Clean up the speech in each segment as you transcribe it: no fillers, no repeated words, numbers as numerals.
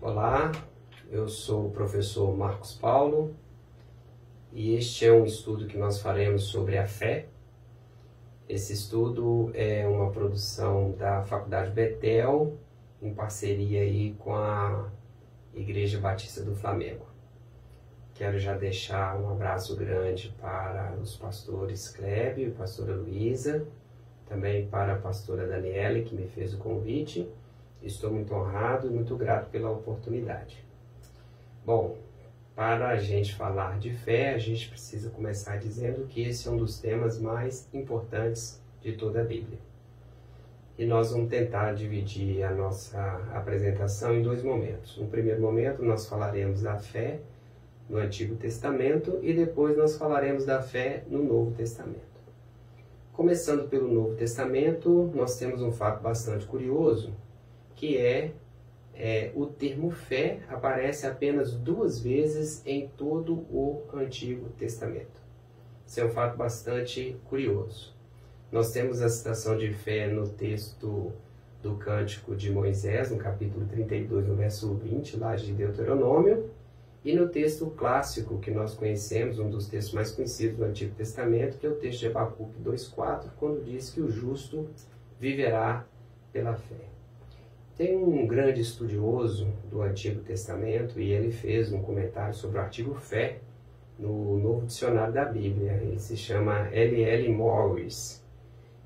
Olá, eu sou o professor Marcos Paulo e este é um estudo que nós faremos sobre a fé. Esse estudo é uma produção da Faculdade Betel em parceria aí com a Igreja Batista do Flamengo. Quero já deixar um abraço grande para os pastores Clébio e pastora Luísa, também para a pastora Daniele, que me fez o convite. Estou muito honrado e muito grato pela oportunidade. Bom, para a gente falar de fé, a gente precisa começar dizendo que esse é um dos temas mais importantes de toda a Bíblia. E nós vamos tentar dividir a nossa apresentação em dois momentos. No primeiro momento, nós falaremos da fé no Antigo Testamento e depois nós falaremos da fé no Novo Testamento. Começando pelo Novo Testamento, nós temos um fato bastante curioso, que o termo fé aparece apenas 2 vezes em todo o Antigo Testamento. Isso é um fato bastante curioso. Nós temos a citação de fé no texto do Cântico de Moisés, no capítulo 32, no verso 20, lá de Deuteronômio, e no texto clássico que nós conhecemos, um dos textos mais conhecidos do Antigo Testamento, que é o texto de Abacuque 2,4, quando diz que o justo viverá pela fé. Tem um grande estudioso do Antigo Testamento e ele fez um comentário sobre o artigo fé no Novo Dicionário da Bíblia. Ele se chama L.L. Morris.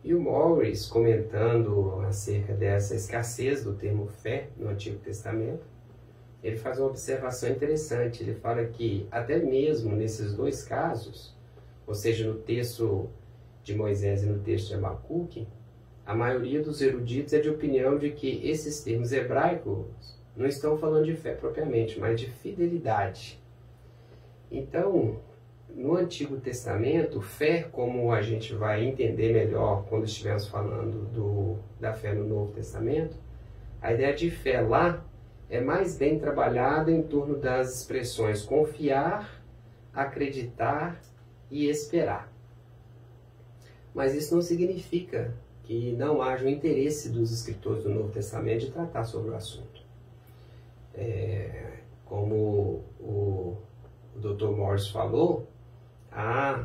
E o Morris, comentando acerca dessa escassez do termo fé no Antigo Testamento, ele faz uma observação interessante. Ele fala que até mesmo nesses 2 casos, ou seja, no texto de Moisés e no texto de Abacuque, a maioria dos eruditos é de opinião de que esses termos hebraicos não estão falando de fé propriamente, mas de fidelidade. Então, no Antigo Testamento, fé, como a gente vai entender melhor quando estivermos falando da fé no Novo Testamento, a ideia de fé lá é mais bem trabalhada em torno das expressões confiar, acreditar e esperar. Mas isso não significa que não haja o interesse dos escritores do Novo Testamento de tratar sobre o assunto. Como o Dr. Morris falou, há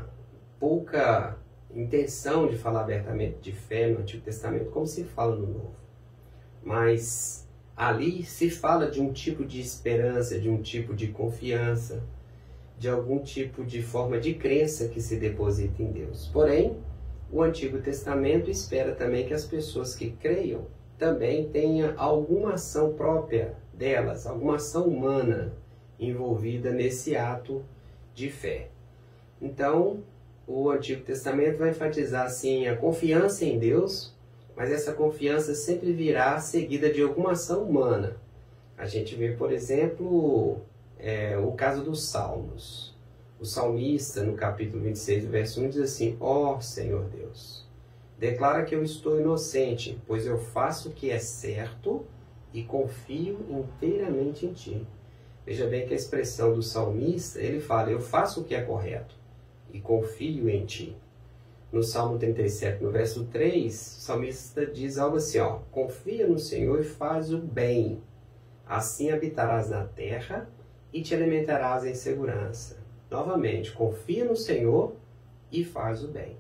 pouca intenção de falar abertamente de fé no Antigo Testamento, como se fala no Novo. Mas ali se fala de um tipo de esperança, de um tipo de confiança, de algum tipo de forma de crença que se deposita em Deus. Porém, o Antigo Testamento espera também que as pessoas que creiam também tenham alguma ação própria delas, alguma ação humana envolvida nesse ato de fé. Então, o Antigo Testamento vai enfatizar assim a confiança em Deus, mas essa confiança sempre virá seguida de alguma ação humana. A gente vê, por exemplo, o caso dos Salmos. O salmista, no capítulo 26, verso 1, diz assim: ó Senhor Deus, declara que eu estou inocente, pois eu faço o que é certo e confio inteiramente em ti. Veja bem que a expressão do salmista, ele fala: eu faço o que é correto e confio em ti. No Salmo 37, no verso 3, o salmista diz algo assim, confia no Senhor e faz o bem, assim habitarás na terra e te alimentarás em segurança. Novamente, confia no Senhor e faz o bem.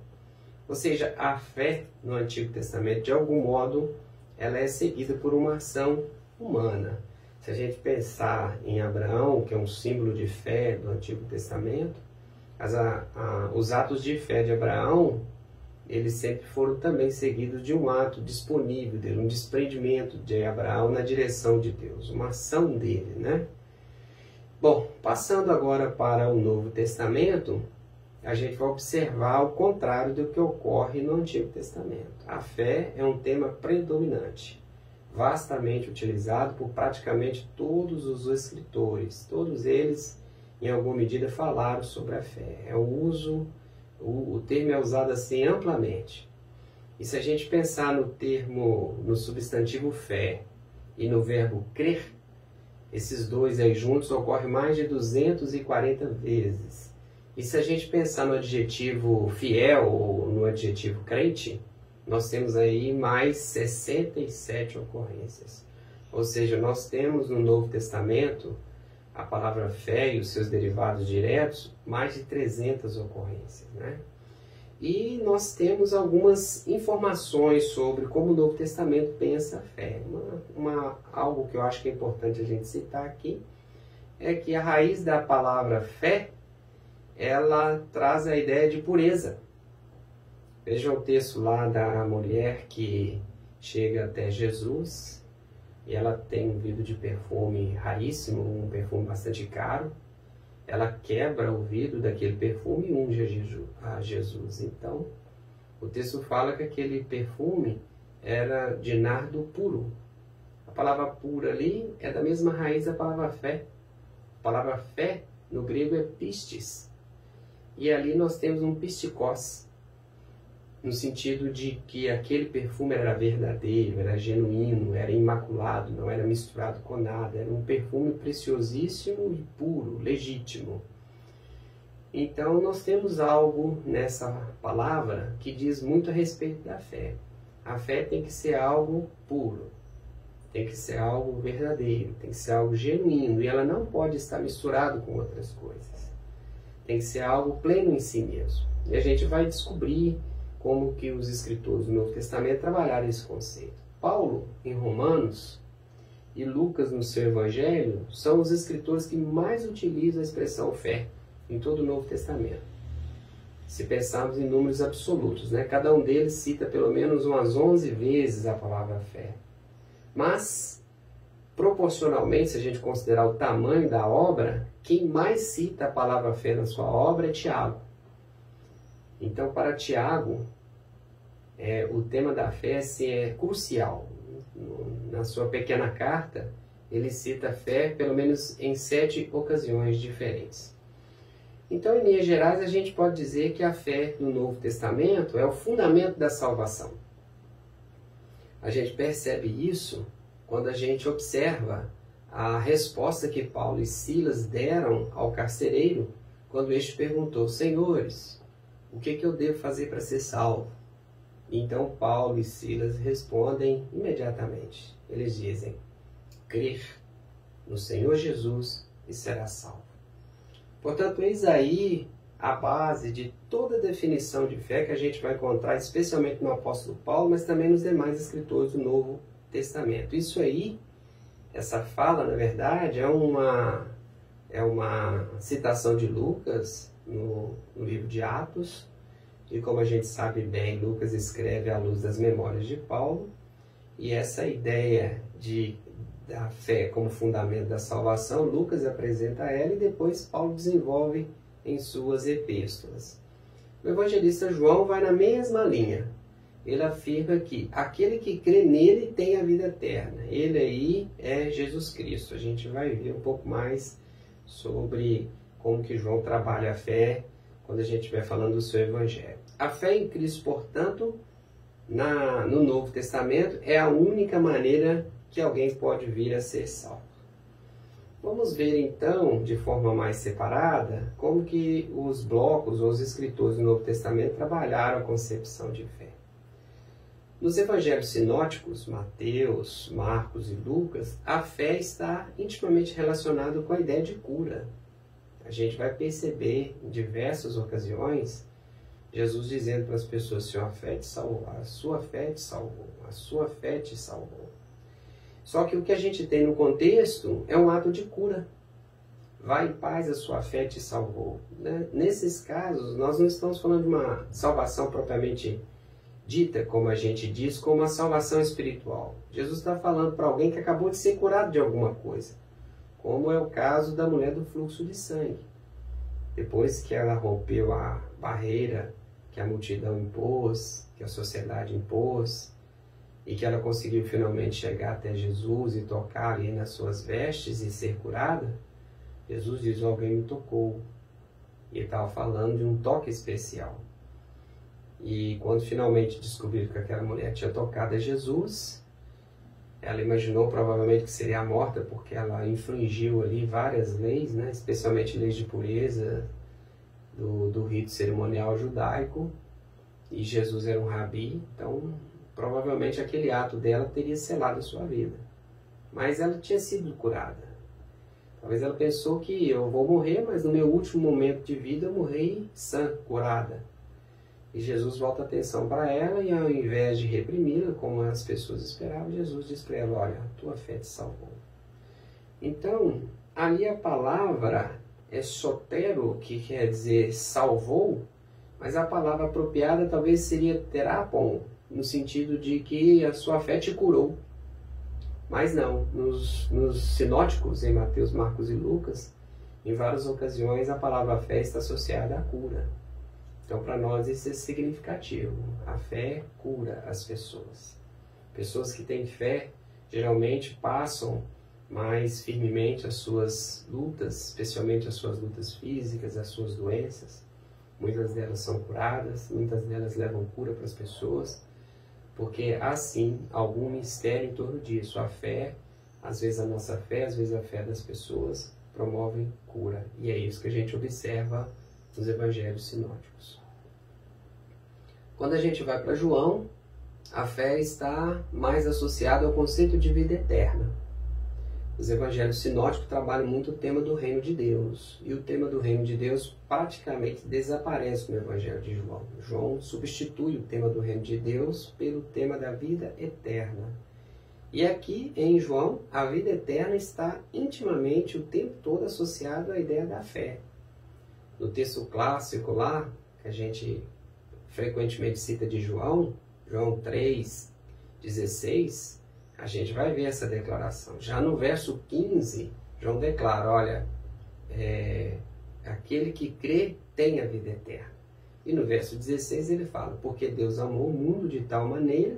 Ou seja, a fé no Antigo Testamento, de algum modo, ela é seguida por uma ação humana. Se a gente pensar em Abraão, que é um símbolo de fé do Antigo Testamento, os atos de fé de Abraão, eles sempre foram também seguidos de um ato disponível dele, um desprendimento de Abraão na direção de Deus, uma ação dele, né? Bom, passando agora para o Novo Testamento, a gente vai observar o contrário do que ocorre no Antigo Testamento. A fé é um tema predominante, vastamente utilizado por praticamente todos os escritores. Todos eles, em alguma medida, falaram sobre a fé. O termo é usado assim amplamente. E se a gente pensar no substantivo fé e no verbo crer, esses dois aí juntos ocorrem mais de 240 vezes. E se a gente pensar no adjetivo fiel ou no adjetivo crente, nós temos aí mais 67 ocorrências. Ou seja, nós temos no Novo Testamento a palavra fé e os seus derivados diretos, mais de 300 ocorrências, né? E nós temos algumas informações sobre como o Novo Testamento pensa a fé. Algo que eu acho que é importante a gente citar aqui é que a raiz da palavra fé, ela traz a ideia de pureza. Veja o texto lá da mulher que chega até Jesus e ela tem um vidro de perfume raríssimo, um perfume bastante caro. Ela quebra o vidro daquele perfume e unge a Jesus. Então, o texto fala que aquele perfume era de nardo puro. A palavra pura ali é da mesma raiz da palavra fé. A palavra fé, no grego, é pistis. E ali nós temos um pistikos, no sentido de que aquele perfume era verdadeiro, era genuíno, era imaculado, não era misturado com nada, era um perfume preciosíssimo e puro, legítimo. Então nós temos algo nessa palavra que diz muito a respeito da fé. A fé tem que ser algo puro, tem que ser algo verdadeiro, tem que ser algo genuíno, e ela não pode estar misturado com outras coisas. Tem que ser algo pleno em si mesmo. E a gente vai descobrir como que os escritores do Novo Testamento trabalharam esse conceito. Paulo, em Romanos, e Lucas, no seu Evangelho, são os escritores que mais utilizam a expressão fé em todo o Novo Testamento. Se pensarmos em números absolutos, né? Cada um deles cita pelo menos umas 11 vezes a palavra fé. Mas, proporcionalmente, se a gente considerar o tamanho da obra, quem mais cita a palavra fé na sua obra é Tiago. Então, para Tiago, o tema da fé é crucial. Na sua pequena carta, ele cita a fé pelo menos em 7 ocasiões diferentes. Então, em linhas gerais, a gente pode dizer que a fé no Novo Testamento é o fundamento da salvação. A gente percebe isso quando a gente observa a resposta que Paulo e Silas deram ao carcereiro quando este perguntou: Senhores, o que eu devo fazer para ser salvo? Então Paulo e Silas respondem imediatamente. Eles dizem: crer no Senhor Jesus e será salvo. Portanto, eis aí a base de toda a definição de fé que a gente vai encontrar, especialmente no apóstolo Paulo, mas também nos demais escritores do Novo Testamento. Isso aí, essa fala, na verdade, é uma citação de Lucas no livro de Atos, e como a gente sabe bem, Lucas escreve à luz das memórias de Paulo, e essa ideia da fé como fundamento da salvação, Lucas apresenta ela e depois Paulo desenvolve em suas epístolas. O evangelista João vai na mesma linha. Ele afirma que aquele que crê nele tem a vida eterna. Ele aí é Jesus Cristo. A gente vai ver um pouco mais sobre como que João trabalha a fé quando a gente estiver falando do seu evangelho. A fé em Cristo, portanto, no Novo Testamento, é a única maneira que alguém pode vir a ser salvo. Vamos ver então, de forma mais separada, como que os blocos ou os escritores do Novo Testamento trabalharam a concepção de fé. Nos evangelhos sinóticos, Mateus, Marcos e Lucas, a fé está intimamente relacionada com a ideia de cura. A gente vai perceber em diversas ocasiões Jesus dizendo para as pessoas: sua fé te salvou, a sua fé te salvou, a sua fé te salvou. Só que o que a gente tem no contexto é um ato de cura. Vai em paz, a sua fé te salvou. Nesses casos, nós não estamos falando de uma salvação propriamente dita, como a gente diz, como uma salvação espiritual. Jesus está falando para alguém que acabou de ser curado de alguma coisa, como é o caso da mulher do fluxo de sangue. Depois que ela rompeu a barreira que a multidão impôs, que a sociedade impôs, e que ela conseguiu finalmente chegar até Jesus e tocar ali nas suas vestes e ser curada, Jesus diz: alguém me tocou. E ele estava falando de um toque especial. E quando finalmente descobriram que aquela mulher tinha tocado a Jesus, ela imaginou provavelmente que seria morta, porque ela infringiu ali várias leis, né? Especialmente leis de pureza do rito cerimonial judaico, e Jesus era um rabi, então provavelmente aquele ato dela teria selado a sua vida. mas ela tinha sido curada. Talvez ela pensou que eu vou morrer, mas no meu último momento de vida eu morri sã, curada. E Jesus volta a atenção para ela e ao invés de reprimi-la, como as pessoas esperavam, Jesus diz para ela, olha, a tua fé te salvou. Então, ali a palavra é sotero, que quer dizer salvou, mas a palavra apropriada talvez seria terapon, no sentido de que a sua fé te curou. Mas não, nos sinóticos, em Mateus, Marcos e Lucas, em várias ocasiões a palavra fé está associada à cura. Então para nós isso é significativo. A fé cura as pessoas. Pessoas que têm fé geralmente passam mais firmemente as suas lutas, especialmente as suas lutas físicas, as suas doenças. Muitas delas são curadas, muitas delas levam cura para as pessoas, porque há sim algum mistério em torno disso. A fé, às vezes a nossa fé, às vezes a fé das pessoas, promovem cura. E é isso que a gente observa nos evangelhos sinóticos. Quando a gente vai para João, a fé está mais associada ao conceito de vida eterna. Os evangelhos sinóticos trabalham muito o tema do reino de Deus. E o tema do reino de Deus praticamente desaparece no evangelho de João. João substitui o tema do reino de Deus pelo tema da vida eterna. E aqui em João, a vida eterna está intimamente o tempo todo associada à ideia da fé. No texto clássico lá, que a gente frequentemente cita de João 3,16, a gente vai ver essa declaração. Já no verso 15, João declara, olha, aquele que crê tem a vida eterna. E no verso 16 ele fala, porque Deus amou o mundo de tal maneira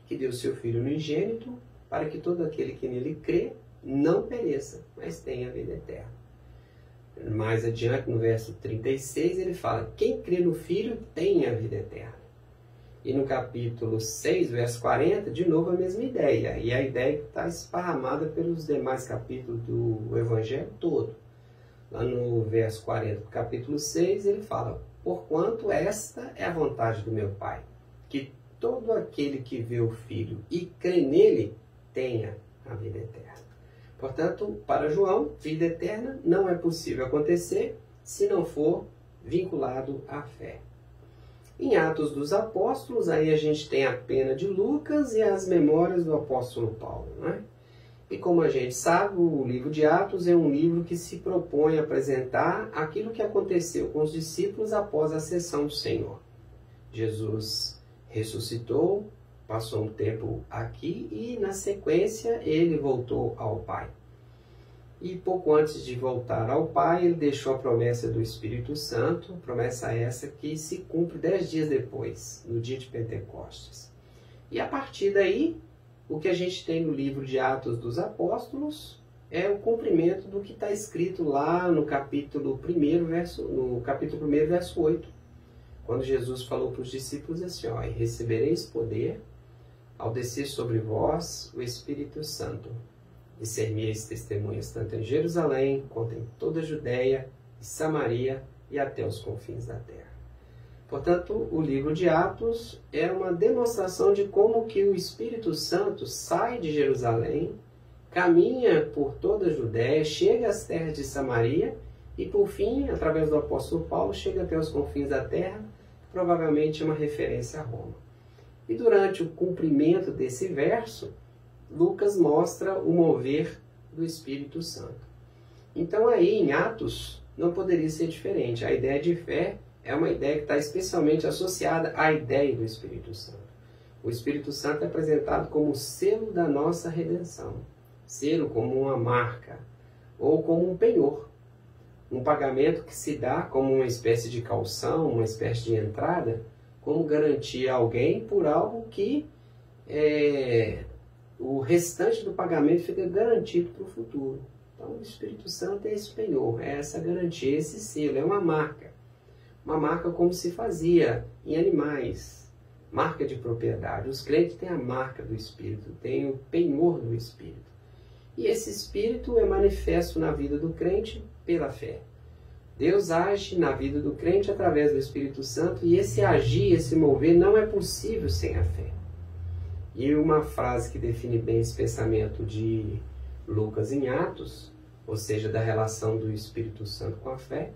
que deu seu Filho unigênito para que todo aquele que nele crê não pereça, mas tenha a vida eterna. Mais adiante, no verso 36, ele fala, quem crê no Filho tem a vida eterna. E no capítulo 6, verso 40, de novo a mesma ideia. E a ideia que está esparramada pelos demais capítulos do Evangelho todo. Lá no verso 40 do capítulo 6, ele fala, porquanto esta é a vontade do meu Pai, que todo aquele que vê o Filho e crê nele, tenha a vida eterna. Portanto, para João, vida eterna não é possível acontecer se não for vinculado à fé. Em Atos dos Apóstolos, aí a gente tem a pena de Lucas e as memórias do apóstolo Paulo, né? E como a gente sabe, o livro de Atos é um livro que se propõe a apresentar aquilo que aconteceu com os discípulos após a ascensão do Senhor. Jesus ressuscitou, passou um tempo aqui e, na sequência, ele voltou ao Pai. E pouco antes de voltar ao Pai, ele deixou a promessa do Espírito Santo, promessa essa que se cumpre 10 dias depois, no dia de Pentecostes. E a partir daí, o que a gente tem no livro de Atos dos Apóstolos é o cumprimento do que está escrito lá no capítulo 1, verso 8, quando Jesus falou para os discípulos assim, ó, e recebereis poder ao descer sobre vós o Espírito Santo, e ser-me-eis testemunhas tanto em Jerusalém, quanto em toda a Judéia e Samaria e até os confins da terra. Portanto, o livro de Atos é uma demonstração de como que o Espírito Santo sai de Jerusalém, caminha por toda a Judéia, chega às terras de Samaria e, por fim, através do apóstolo Paulo, chega até os confins da terra, provavelmente é uma referência a Roma. E durante o cumprimento desse verso, Lucas mostra o mover do Espírito Santo. Então aí em Atos não poderia ser diferente. A ideia de fé é uma ideia que está especialmente associada à ideia do Espírito Santo. O Espírito Santo é apresentado como o selo da nossa redenção. Selo como uma marca ou como um penhor. Um pagamento que se dá como uma espécie de calção, uma espécie de entrada, como garantir a alguém por algo que o restante do pagamento fica garantido para o futuro. Então o Espírito Santo é esse penhor, é essa garantia, esse selo, é uma marca. Uma marca como se fazia em animais, marca de propriedade. Os crentes têm a marca do Espírito, têm o penhor do Espírito. E esse Espírito é manifesto na vida do crente pela fé. Deus age na vida do crente através do Espírito Santo e esse agir, esse mover não é possível sem a fé. E uma frase que define bem esse pensamento de Lucas em Atos, ou seja, da relação do Espírito Santo com a fé,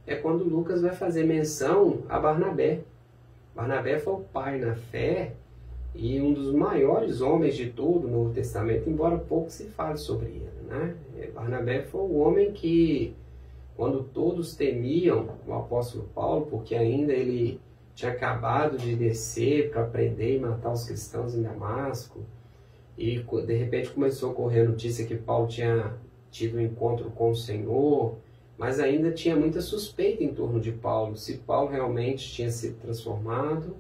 é quando Lucas vai fazer menção a Barnabé. Barnabé foi o pai na fé e um dos maiores homens de todo o Novo Testamento, embora pouco se fale sobre ele, né? Barnabé foi o homem que, quando todos temiam o apóstolo Paulo, porque ainda ele tinha acabado de descer para prender e matar os cristãos em Damasco, e de repente começou a correr a notícia que Paulo tinha tido um encontro com o Senhor, mas ainda tinha muita suspeita em torno de Paulo, se Paulo realmente tinha sido transformado,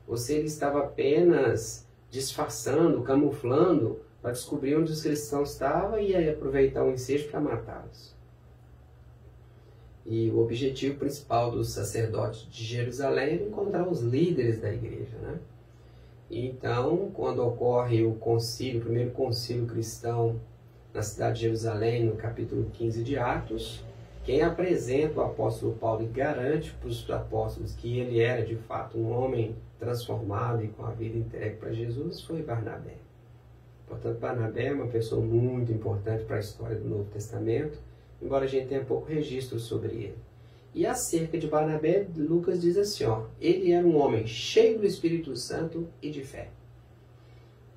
ou se ele estava apenas disfarçando, camuflando, para descobrir onde os cristãos estavam e aí aproveitar o ensejo para matá-los. E o objetivo principal dos sacerdotes de Jerusalém era encontrar os líderes da igreja, né? Então, quando ocorre o concílio, o primeiro concílio cristão na cidade de Jerusalém, no capítulo 15 de Atos, quem apresenta o apóstolo Paulo e garante para os apóstolos que ele era de fato um homem transformado e com a vida entregue para Jesus foi Barnabé. Portanto, Barnabé é uma pessoa muito importante para a história do Novo Testamento, embora a gente tenha pouco registro sobre ele. E acerca de Barnabé, Lucas diz assim, ele era um homem cheio do Espírito Santo e de fé.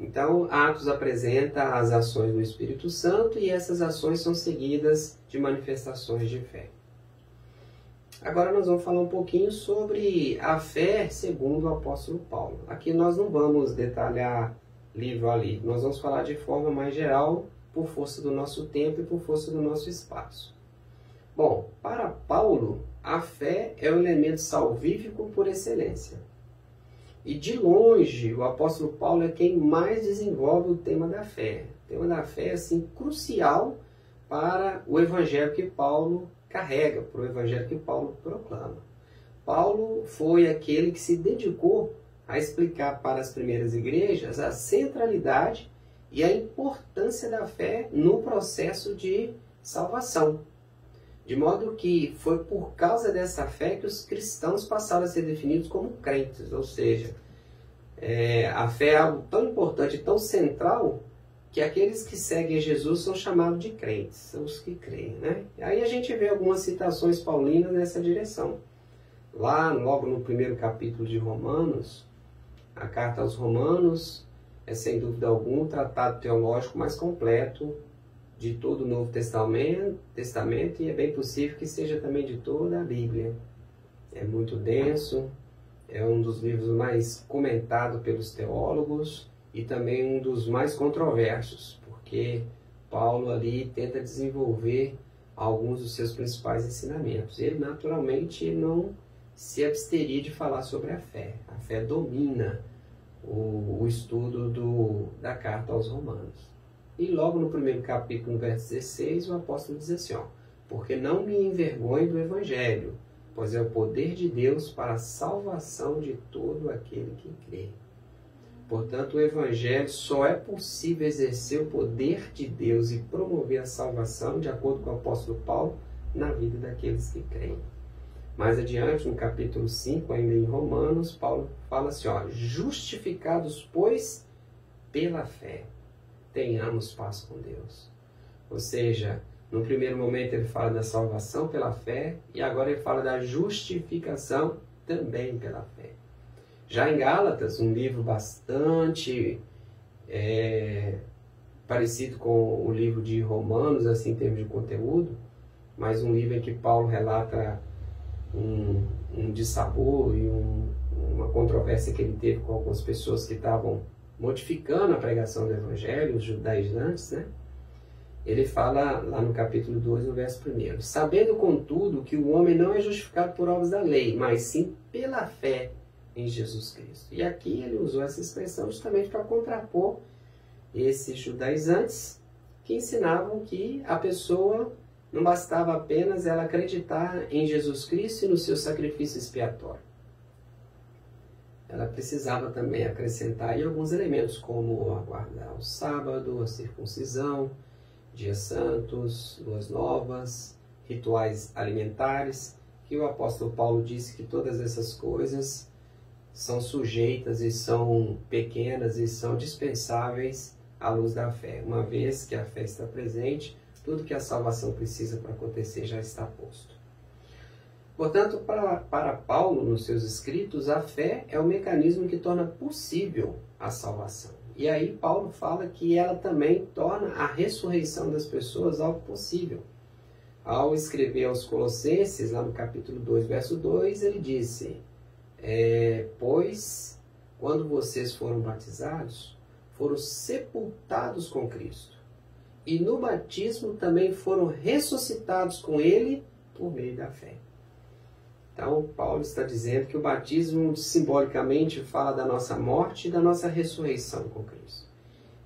Então, Atos apresenta as ações do Espírito Santo e essas ações são seguidas de manifestações de fé. Agora nós vamos falar um pouquinho sobre a fé segundo o apóstolo Paulo. Aqui nós não vamos detalhar livro a livro, nós vamos falar de forma mais geral, por força do nosso tempo e por força do nosso espaço. Bom, para Paulo, a fé é o elemento salvífico por excelência. E de longe, o apóstolo Paulo é quem mais desenvolve o tema da fé. O tema da fé é assim, crucial para o evangelho que Paulo carrega, para o evangelho que Paulo proclama. Paulo foi aquele que se dedicou a explicar para as primeiras igrejas a centralidade e a importância da fé no processo de salvação. De modo que foi por causa dessa fé que os cristãos passaram a ser definidos como crentes, ou seja, a fé é algo tão importante, tão central, que aqueles que seguem Jesus são chamados de crentes, são os que creem, né? Aí a gente vê algumas citações paulinas nessa direção. Lá, logo no primeiro capítulo de Romanos, a carta aos Romanos é, sem dúvida alguma, o tratado teológico mais completo de todo o Novo Testamento e é bem possível que seja também de toda a Bíblia. É muito denso, é um dos livros mais comentados pelos teólogos e também um dos mais controversos, porque Paulo ali tenta desenvolver alguns dos seus principais ensinamentos. Ele, naturalmente, não se absteria de falar sobre a fé. A fé domina o estudo da carta aos Romanos. E logo no primeiro capítulo, no verso 16, o apóstolo diz assim, porque não me envergonho do Evangelho, pois é o poder de Deus para a salvação de todo aquele que crê. Portanto, o Evangelho só é possível exercer o poder de Deus e promover a salvação, de acordo com o apóstolo Paulo, na vida daqueles que creem. Mais adiante, no capítulo 5, ainda em Romanos, Paulo fala assim, justificados, pois, pela fé, tenhamos paz com Deus. Ou seja, no primeiro momento ele fala da salvação pela fé e agora ele fala da justificação também pela fé. Já em Gálatas, um livro bastante parecido com o livro de Romanos, assim, em termos de conteúdo, mas um livro em que Paulo relata um dissabor e uma controvérsia que ele teve com algumas pessoas que estavam modificando a pregação do Evangelho, os judaizantes, né? Ele fala lá no capítulo 2, no verso 1, sabendo, contudo, que o homem não é justificado por obras da lei, mas sim pela fé em Jesus Cristo. E aqui ele usou essa expressão justamente para contrapor esses judaizantes que ensinavam que a pessoa não bastava apenas ela acreditar em Jesus Cristo e no seu sacrifício expiatório. Ela precisava também acrescentar aí alguns elementos, como aguardar o sábado, a circuncisão, dias santos, luas novas, rituais alimentares, que o apóstolo Paulo disse que todas essas coisas são sujeitas e são pequenas e são dispensáveis à luz da fé. Uma vez que a fé está presente, tudo que a salvação precisa para acontecer já está posto. Portanto, para Paulo, nos seus escritos, a fé é o mecanismo que torna possível a salvação. E aí Paulo fala que ela também torna a ressurreição das pessoas algo possível. Ao escrever aos Colossenses, lá no capítulo 2, verso 2, ele disse: pois, quando vocês foram batizados, foram sepultados com Cristo. E no batismo também foram ressuscitados com Ele por meio da fé. Então, Paulo está dizendo que o batismo simbolicamente fala da nossa morte e da nossa ressurreição com Cristo.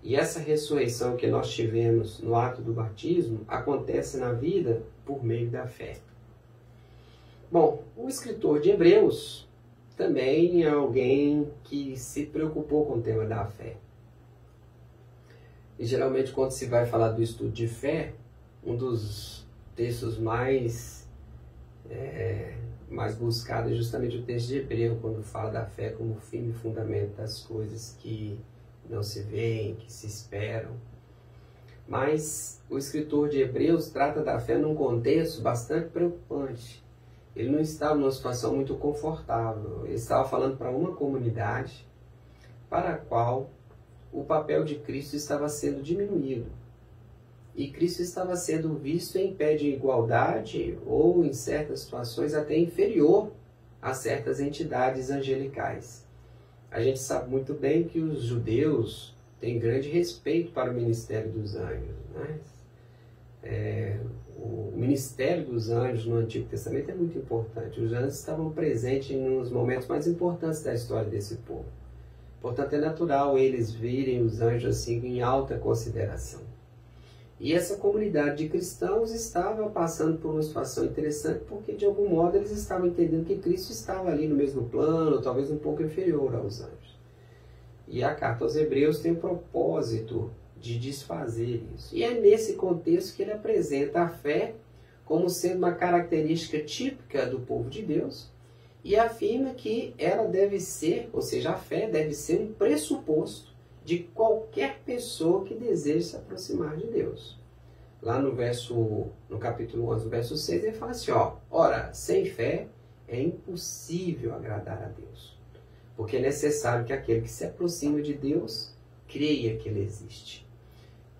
E essa ressurreição que nós tivemos no ato do batismo acontece na vida por meio da fé. Bom, o escritor de Hebreus também é alguém que se preocupou com o tema da fé. E geralmente quando se vai falar do estudo de fé, um dos textos mais buscado é justamente o texto de Hebreu, quando fala da fé como firme fundamento das coisas que não se veem, que se esperam. Mas o escritor de Hebreus trata da fé num contexto bastante preocupante. Ele não estava numa situação muito confortável. Ele estava falando para uma comunidade para a qual o papel de Cristo estava sendo diminuído. E Cristo estava sendo visto em pé de igualdade ou, em certas situações, até inferior a certas entidades angelicais. A gente sabe muito bem que os judeus têm grande respeito para o ministério dos anjos, né? O ministério dos anjos no Antigo Testamento é muito importante. Os anjos estavam presentes nos momentos mais importantes da história desse povo. Portanto, é natural eles virem os anjos assim em alta consideração. E essa comunidade de cristãos estava passando por uma situação interessante porque, de algum modo, eles estavam entendendo que Cristo estava ali no mesmo plano, talvez um pouco inferior aos anjos. E a carta aos Hebreus tem o propósito de desfazer isso. E é nesse contexto que ele apresenta a fé como sendo uma característica típica do povo de Deus e afirma que ela deve ser, ou seja, a fé deve ser um pressuposto de qualquer pessoa que deseje se aproximar de Deus. Lá no capítulo 11, verso 6, ele fala assim, ora, sem fé é impossível agradar a Deus, porque é necessário que aquele que se aproxima de Deus creia que Ele existe.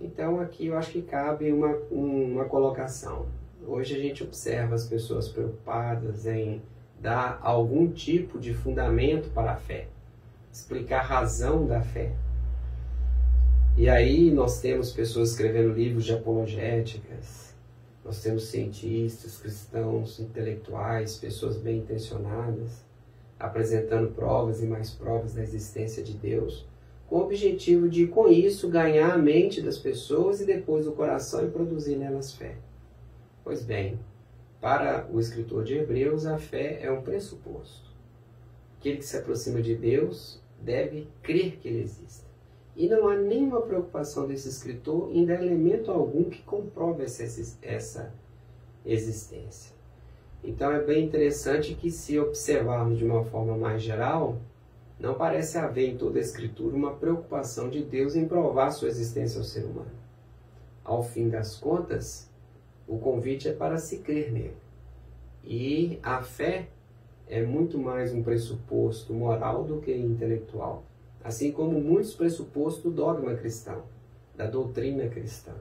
Então aqui eu acho que cabe uma colocação. Hoje a gente observa as pessoas preocupadas em dar algum tipo de fundamento para a fé, explicar a razão da fé. E aí nós temos pessoas escrevendo livros de apologéticas, nós temos cientistas, cristãos, intelectuais, pessoas bem intencionadas, apresentando provas e mais provas da existência de Deus, com o objetivo de, com isso, ganhar a mente das pessoas e depois o coração e produzir nelas fé. Pois bem, para o escritor de Hebreus, a fé é um pressuposto. Aquele que se aproxima de Deus deve crer que Ele existe. E não há nenhuma preocupação desse escritor em dar elemento algum que comprove essa existência. Então é bem interessante que, se observarmos de uma forma mais geral, não parece haver em toda a Escritura uma preocupação de Deus em provar sua existência ao ser humano. Ao fim das contas, o convite é para se crer nele. E a fé é muito mais um pressuposto moral do que intelectual. Assim como muitos pressupostos do dogma cristão, da doutrina cristã.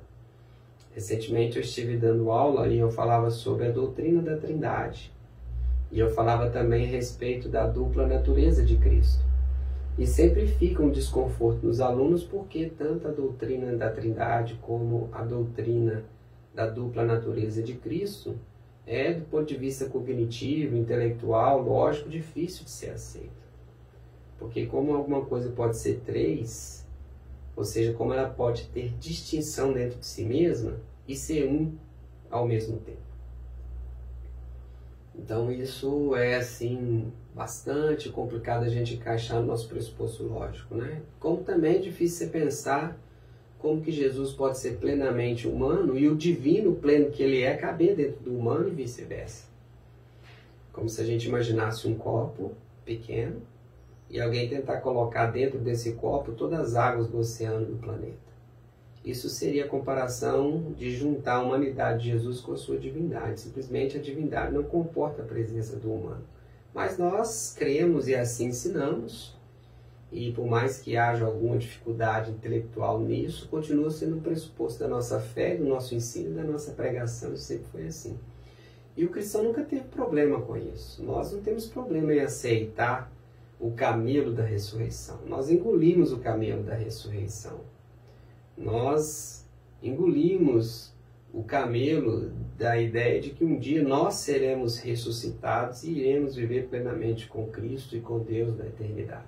Recentemente eu estive dando aula e eu falava sobre a doutrina da Trindade. E eu falava também a respeito da dupla natureza de Cristo. E sempre fica um desconforto nos alunos porque tanto a doutrina da Trindade como a doutrina da dupla natureza de Cristo é, do ponto de vista cognitivo, intelectual, lógico, difícil de ser aceita. Porque como alguma coisa pode ser três, ou seja, como ela pode ter distinção dentro de si mesma e ser um ao mesmo tempo. Então isso é assim bastante complicado a gente encaixar no nosso pressuposto lógico, né? Como também é difícil você pensar como que Jesus pode ser plenamente humano e o divino pleno que ele é caber dentro do humano e vice-versa. Como se a gente imaginasse um copo pequeno e alguém tentar colocar dentro desse copo todas as águas do oceano do planeta. isso seria a comparação de juntar a humanidade de Jesus com a sua divindade. Simplesmente a divindade não comporta a presença do humano. Mas nós cremos e assim ensinamos, e por mais que haja alguma dificuldade intelectual nisso, continua sendo um pressuposto da nossa fé, do nosso ensino, da nossa pregação, e sempre foi assim. E o cristão nunca teve problema com isso. Nós não temos problema em aceitar o camelo da ressurreição. Nós engolimos o camelo da ressurreição. Nós engolimos o camelo da ideia de que um dia nós seremos ressuscitados e iremos viver plenamente com Cristo e com Deus na eternidade.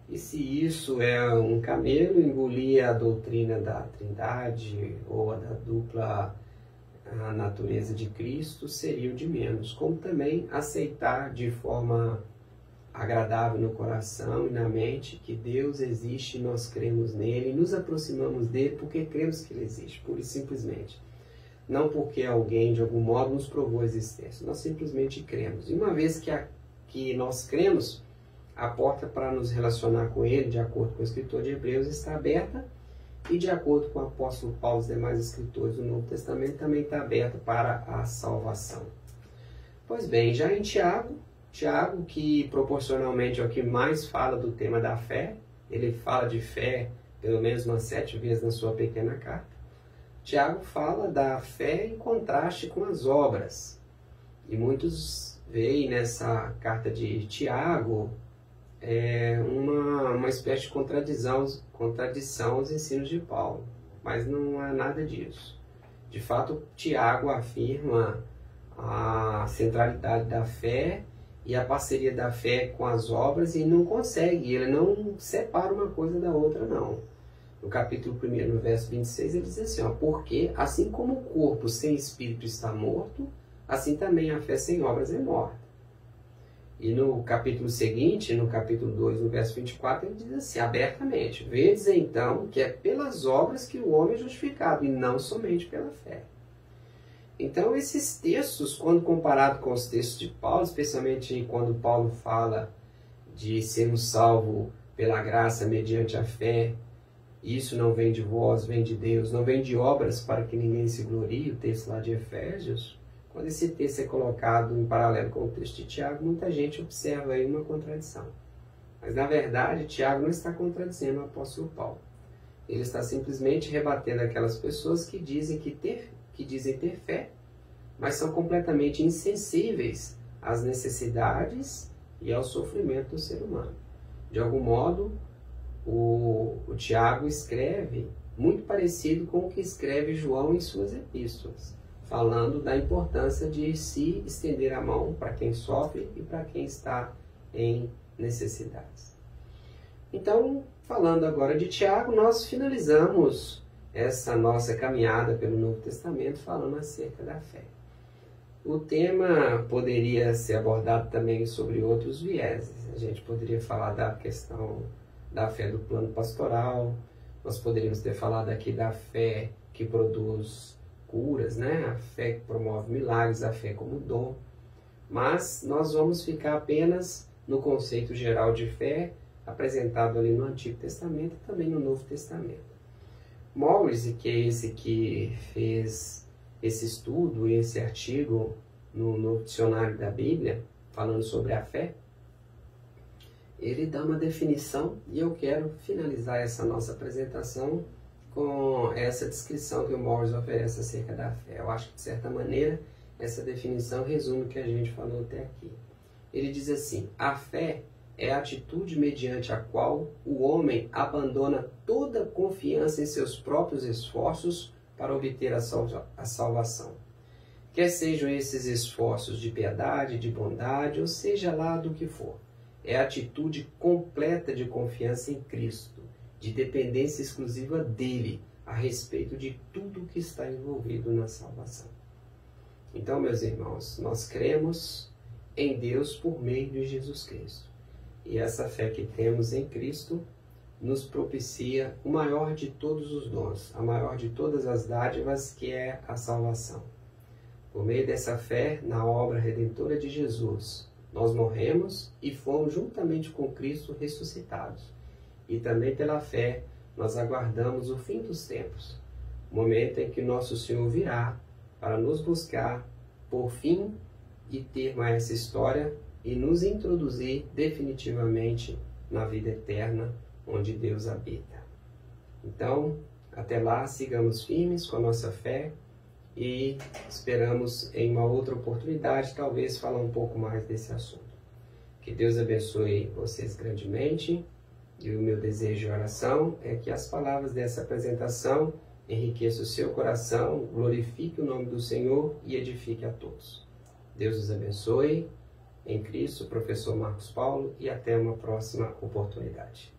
E se isso é um camelo, engolir a doutrina da Trindade ou a da dupla natureza de Cristo seria o de menos, como também aceitar de forma agradável no coração e na mente que Deus existe, nós cremos nele e nos aproximamos dele porque cremos que ele existe, pura e simplesmente. Não porque alguém de algum modo nos provou a existência, nós simplesmente cremos. E uma vez que nós cremos, a porta para nos relacionar com ele, de acordo com o escritor de Hebreus, está aberta, e de acordo com o apóstolo Paulo e os demais escritores do Novo Testamento, também está aberta para a salvação. Pois bem, já em Tiago, que proporcionalmente é o que mais fala do tema da fé, ele fala de fé pelo menos umas 7 vezes na sua pequena carta. Tiago fala da fé em contraste com as obras. E muitos veem nessa carta de Tiago uma espécie de contradição aos ensinos de Paulo. Mas não há nada disso. De fato, Tiago afirma a centralidade da fé e a parceria da fé com as obras, e não consegue, ele não separa uma coisa da outra, não. No capítulo 1, no verso 26, ele diz assim, porque assim como o corpo sem espírito está morto, assim também a fé sem obras é morta. E no capítulo seguinte, no capítulo 2, no verso 24, ele diz assim, abertamente, vedes então que é pelas obras que o homem é justificado, e não somente pela fé. Então, esses textos, quando comparado com os textos de Paulo, especialmente quando Paulo fala de sermos salvos pela graça mediante a fé, isso não vem de vós, vem de Deus, não vem de obras para que ninguém se glorie, o texto lá de Efésios, quando esse texto é colocado em paralelo com o texto de Tiago, muita gente observa aí uma contradição. Mas, na verdade, Tiago não está contradizendo o apóstolo Paulo. Ele está simplesmente rebatendo aquelas pessoas que dizem ter fé, mas são completamente insensíveis às necessidades e ao sofrimento do ser humano. De algum modo, o Tiago escreve muito parecido com o que escreve João em suas epístolas, falando da importância de se estender a mão para quem sofre e para quem está em necessidades. Então, falando agora de Tiago, nós finalizamos essa nossa caminhada pelo Novo Testamento falando acerca da fé. O tema poderia ser abordado também sobre outros vieses. A gente poderia falar da questão da fé do plano pastoral, nós poderíamos ter falado aqui da fé que produz curas, né? A fé que promove milagres, a fé como dom. Mas nós vamos ficar apenas no conceito geral de fé apresentado ali no Antigo Testamento e também no Novo Testamento. Morris, que é esse que fez esse estudo, esse artigo no dicionário da Bíblia, falando sobre a fé, ele dá uma definição e eu quero finalizar essa nossa apresentação com essa descrição que o Morris oferece acerca da fé. Eu acho que, de certa maneira, essa definição resume o que a gente falou até aqui. Ele diz assim, a fé é a atitude mediante a qual o homem abandona toda confiança em seus próprios esforços para obter a salvação. Quer sejam esses esforços de piedade, de bondade, ou seja lá do que for. É a atitude completa de confiança em Cristo, de dependência exclusiva dele, a respeito de tudo que está envolvido na salvação. Então, meus irmãos, nós cremos em Deus por meio de Jesus Cristo. E essa fé que temos em Cristo nos propicia o maior de todos os dons, a maior de todas as dádivas, que é a salvação. Por meio dessa fé na obra redentora de Jesus, nós morremos e fomos juntamente com Cristo ressuscitados. E também pela fé nós aguardamos o fim dos tempos, o momento em que nosso Senhor virá para nos buscar por fim e termos essa história e nos introduzir definitivamente na vida eterna onde Deus habita. Então, até lá, sigamos firmes com a nossa fé e esperamos em uma outra oportunidade, talvez, falar um pouco mais desse assunto. Que Deus abençoe vocês grandemente e o meu desejo e oração é que as palavras dessa apresentação enriqueçam o seu coração, glorifique o nome do Senhor e edifique a todos. Deus os abençoe. Em Cristo, professor Marcos Paulo, e até uma próxima oportunidade.